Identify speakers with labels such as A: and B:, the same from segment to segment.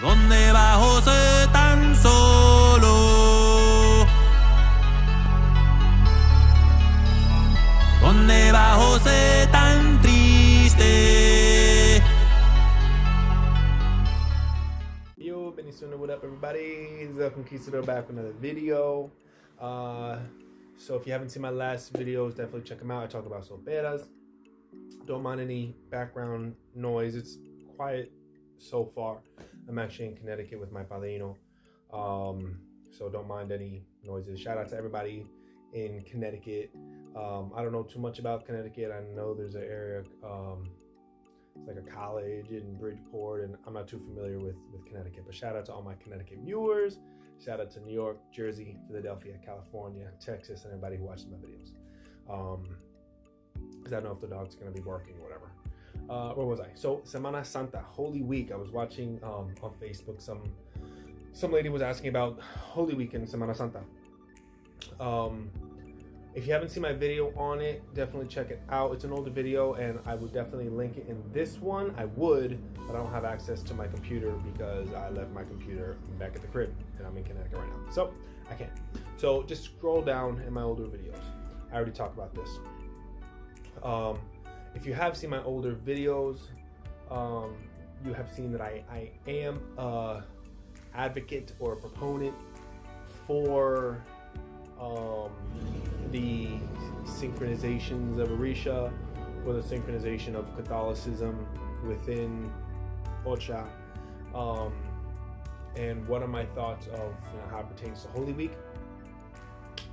A: ¿Dónde va José tan solo? ¿Dónde va José tan triste?
B: Yo, Benisuno, what up, everybody? This is El Conquistador back with another video. So if you haven't seen my last videos, definitely check them out. I talk about solteras. Don't mind any background noise. It's quiet so far. I'm actually in Connecticut with my padrino. So don't mind any noises. Shout out to everybody in Connecticut. I don't know too much about Connecticut. I know there's an area, it's like a college in Bridgeport, and I'm not too familiar with Connecticut, but shout out to all my Connecticut viewers. Shout out to New York, Jersey, Philadelphia, California, Texas, and everybody who watches my videos. Because I don't know if the dog's going to be barking or whatever. Where was I? So Semana Santa, Holy Week. I was watching on Facebook. Some lady was asking about Holy Week and Semana Santa. If you haven't seen my video on it, definitely check it out. It's an older video, and I would definitely link it in this one. I would, but I don't have access to my computer because I left my computer back at the crib, and I'm in Connecticut right now, so I can't. So just scroll down in my older videos. I already talked about this. If you have seen my older videos, you have seen that I am a advocate or a proponent for the synchronizations of Orisha, or the synchronization of Catholicism within Ocha. And what are my thoughts of how it pertains to Holy Week?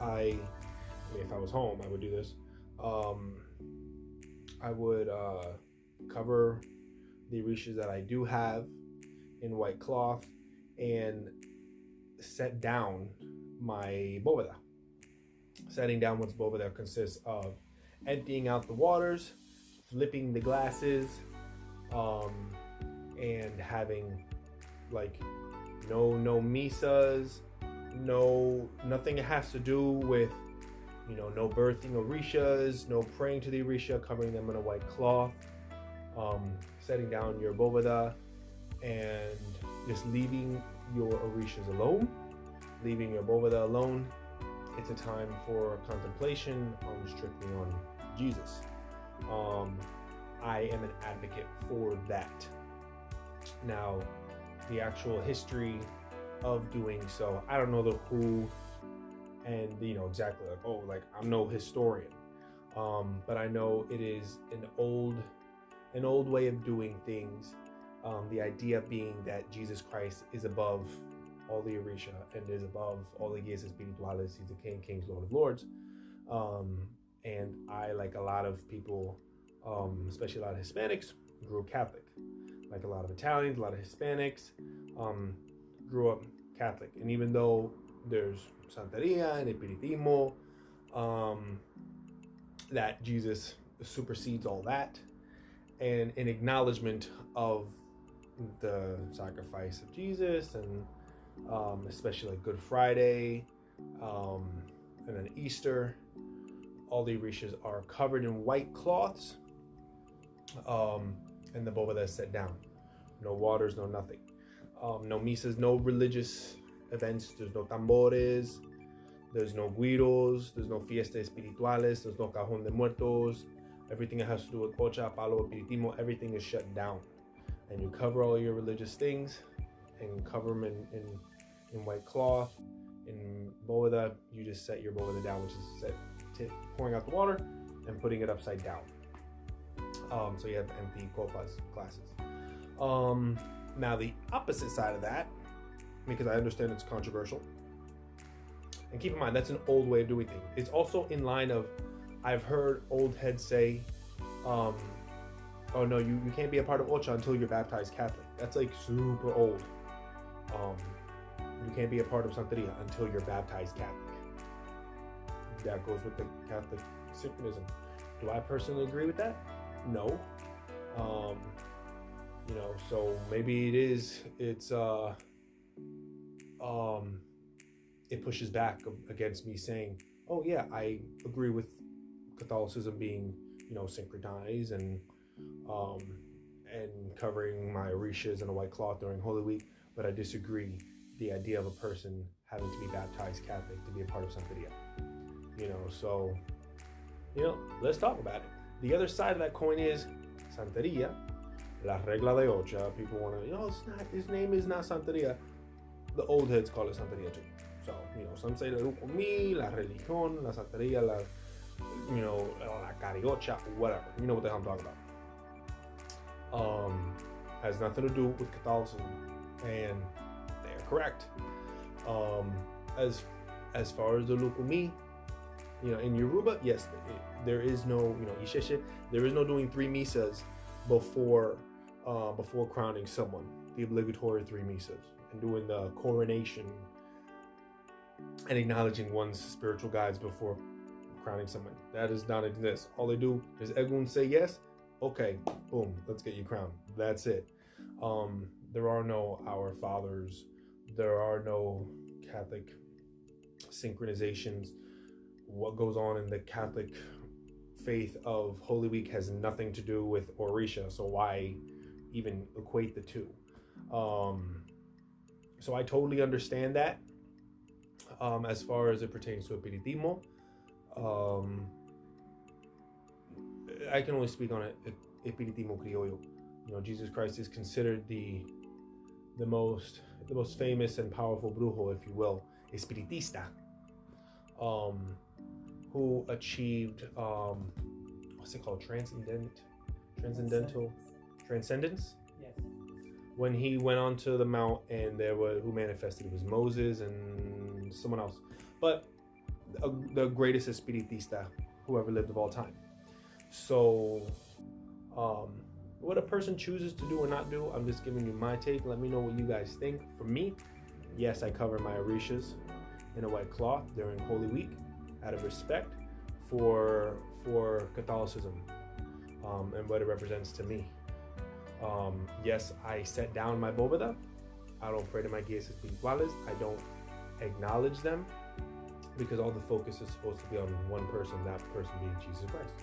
B: I mean, if I was home, I would do this. I would cover the Orishas that I do have in white cloth and set down my boveda. Setting down one's boveda consists of emptying out the waters, flipping the glasses, and having like no misas, nothing that has to do with no birthing Orishas, no praying to the Orisha, covering them in a white cloth, setting down your boveda, and just leaving your Orishas alone, leaving your boveda alone. It's a time for contemplation strictly on Jesus. I am an advocate for that. Now, the actual history of doing so, I don't know the who and exactly I'm no historian, but I know it is an old way of doing things. The idea being that Jesus Christ is above all the Orisha and is above all the guías espirituales. He's the King of Kings, Lord of Lords. And I, like a lot of people, especially a lot of Hispanics, grew up Catholic. Like a lot of Italians, a lot of Hispanics, grew up Catholic. And even though there's Santeria and Espiritismo, that Jesus supersedes all that, and in acknowledgement of the sacrifice of Jesus, and especially like Good Friday, and then Easter, all the Orishas are covered in white cloths, and the boveda is set down. No waters, no nothing. No misas, no religious events. There's no tambores, there's no guiros, there's no fiestas espirituales, there's no cajón de muertos. Everything that has to do with Ocha, Palo, Espiritismo, everything is shut down. And you cover all your religious things and cover them in white cloth. In boveda, you just set your boveda down, which is pouring out the water and putting it upside down. So you have empty copas, glasses. Now the opposite side of that, because I understand it's controversial, and keep in mind that's an old way of doing things. It's also in line of, I've heard old heads say, oh no, you can't be a part of Ocha until you're baptized Catholic. That's like super old. You can't be a part of Santeria until you're baptized Catholic. That goes with the Catholic synchronism. Do I personally agree with that? No. So maybe it pushes back against me saying, oh yeah, I agree with Catholicism being, synchronized and covering my Orishas in a white cloth during Holy Week. but I disagree the idea of a person having to be baptized Catholic to be a part of Santeria. So, let's talk about it. The other side of that coin is Santeria, la regla de ocho. People want to, it's not, his name is not Santeria. The old heads call it Santeria too. So, some say la Lucumí, la religión, la Santeria, la cariocha, whatever. You know what the hell I'm talking about. Has nothing to do with Catholicism, and they're correct. As far as the Lucumí, in Yoruba, yes, there is no, Isheshe, there is no doing 3 misas before crowning someone, the obligatory 3 misas, and doing the coronation and acknowledging one's spiritual guides before crowning someone. That does not exist. All they do is Egun say yes, okay, boom, let's get you crowned. That's it. There are no Our Fathers. There are no Catholic synchronizations. What goes on in the Catholic faith of Holy Week has nothing to do with Orisha, so why even equate the two? So I totally understand that. As far as it pertains to Espiritismo, I can only speak on Espiritismo Criollo. Jesus Christ is considered the most famous and powerful brujo, if you will, espiritista, who achieved what's it called, transcendence.
C: Yes.
B: When he went onto the mount, and who manifested, it was Moses and someone else, but the greatest espiritista who ever lived of all time. So what a person chooses to do or not do, I'm just giving you my take. Let me know what you guys think. For me, yes, I cover my orishas in a white cloth during Holy Week out of respect for Catholicism and what it represents to me. Yes, I set down my bóveda. I don't pray to my guías espirituales. I don't acknowledge them, because all the focus is supposed to be on one person, that person being Jesus Christ.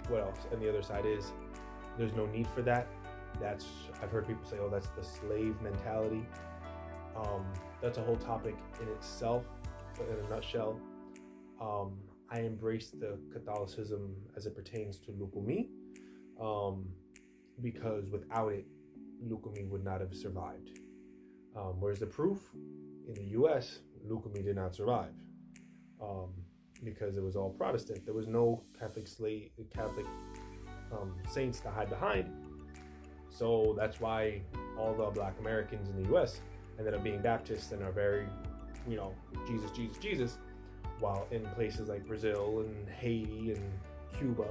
B: What else? And the other side is, there's no need for that. I've heard people say, that's the slave mentality. That's a whole topic in itself, but in a nutshell, I embrace the Catholicism as it pertains to Lucumí, because without it, Lucumí would not have survived. Where's the proof? In the U.S., Lucumí did not survive, because it was all Protestant. There was no Catholic saints to hide behind. So that's why all the Black Americans in the U.S. ended up being Baptists and are very, Jesus, Jesus, Jesus. While in places like Brazil and Haiti and Cuba,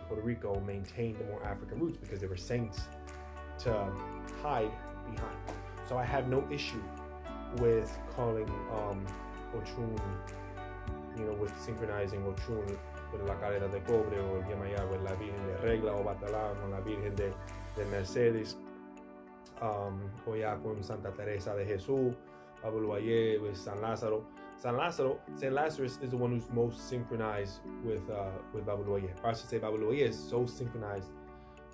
B: Puerto Rico maintained the more African roots because they were saints to hide behind. So I have no issue with calling Ochun, with synchronizing Ochun with la cadena de cobre, o el Yemayá with la Virgen de Regla, o Batalá con la Virgen de Mercedes, o ya con Santa Teresa de Jesús, Babuluaye with San Lázaro. Saint Lazarus is the one who's most synchronized with Babuluaye. Or I should say Babuluaye is so synchronized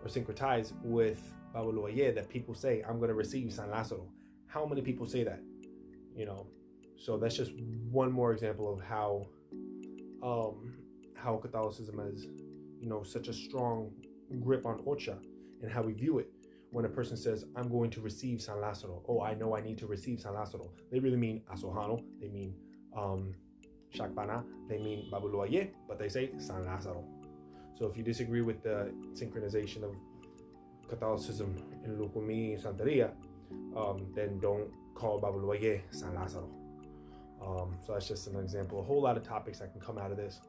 B: or syncretized with Babuluaye that people say, I'm going to receive San Lázaro. How many people say that? So that's just one more example of how Catholicism has, such a strong grip on Ocha and how we view it. When a person says, I'm going to receive San Lázaro, I know I need to receive San Lázaro, they really mean Asojano, they mean Shakbana, they mean Babuluaye, but they say San Lázaro. So if you disagree with the synchronization of Catholicism in Lucumí and Santeria, then don't call Babuluaye San Lázaro. So that's just an example. A whole lot of topics that can come out of this.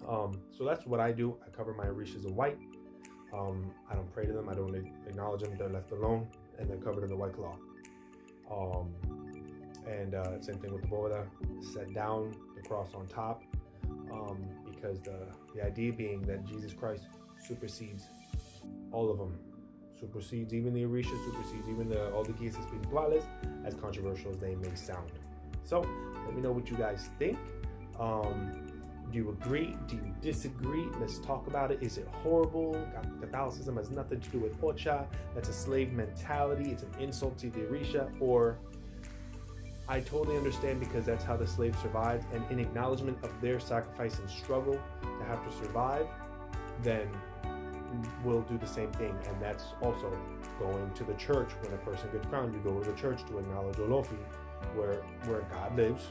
B: So that's what I do. I cover my orishas in white. I don't pray to them. I don't acknowledge them. They're left alone, and they're covered in the white cloth. And same thing with the bóveda. Set down, the cross on top, because the idea being that Jesus Christ supersedes all of them. Supersedes even the orisha, supersedes even all the guías espirituales, as controversial as they may sound. So let me know what you guys think. Do you agree? Do you disagree? Let's talk about it. Is it horrible? Catholicism has nothing to do with Ocha. That's a slave mentality. It's an insult to the Orisha. Or I totally understand because that's how the slaves survived. And in acknowledgement of their sacrifice and struggle to have to survive, then we'll do the same thing. And that's also going to the church. When a person gets crowned, you go to the church to acknowledge Olofi, where God lives,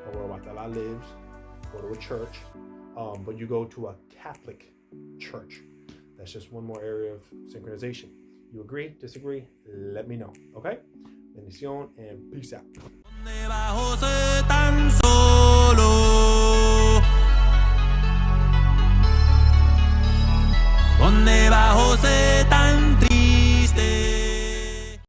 B: or where Watala lives. Go to a church, but you go to a Catholic church. That's just one more area of synchronization. You agree? Disagree? Let me know. Okay? Bendición and peace out.